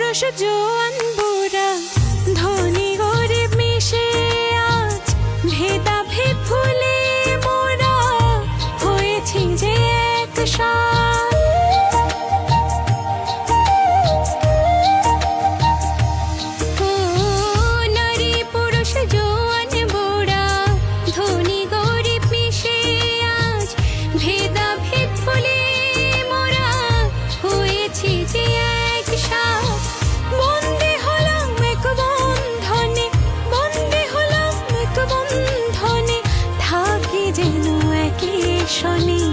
পুরুষ জোয়ান বুড়া ধনী গরিব মিশে আজ ভেদাভেদ ভুলে মোরা হয়েছি যে একসাথ। ও নারী পুরুষ জোয়ান বুড়া ধনী গরিব মিশে আজ ভেদাভেদ ভুলে মোরা হয়েছি যে একসাথ। বন্দী হলাম এক বন্ধনে, বন্দী হলাম এক বন্ধনে, থাকি যেন একই শনি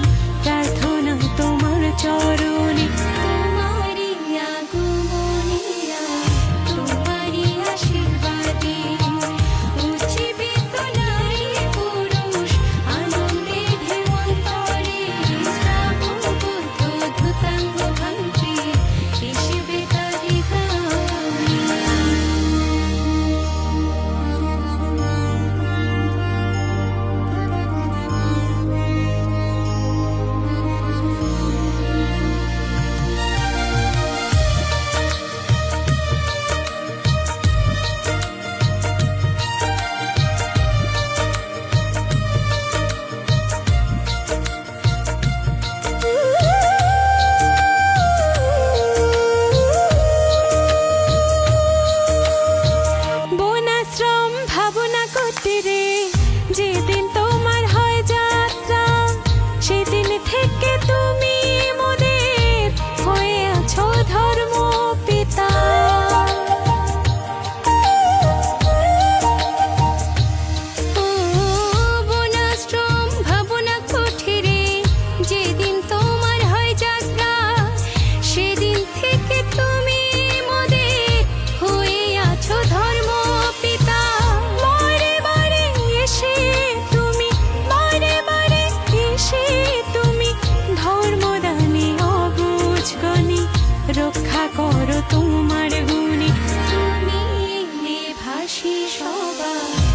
প্রার্থনা তোমার চরণে। তোমারই আগমনে তোমারই আশীর্বাদে উঠিবে তোলাই পুরুষ আনন্দে ঢেউ অন্তরে। শ্রাবণ বুদ্ধ ধূতাঙ্গ ভান্তি এসবে তারি গানে। বনাশ্রম ভাবনা করতে রে যেদিন তোমার হয় যাত্রা, সেদিন থেকে তুমি মোদের হয়ে আছো ধর্ম পিতা। ও বনাশ্রম ভাবনা করতে রে যেদিন তোমার হয় যাত্রা, সেদিন থেকে তুমি মোদের হয়ে আছো ধর্ম পিতা। বারে বারে এসে তুমি, বারে বারে এসে তুমি ধর্মদানে অবুঝ গণে রক্ষা করো তোমার গুণে। তুমি এলে ভাসি সবার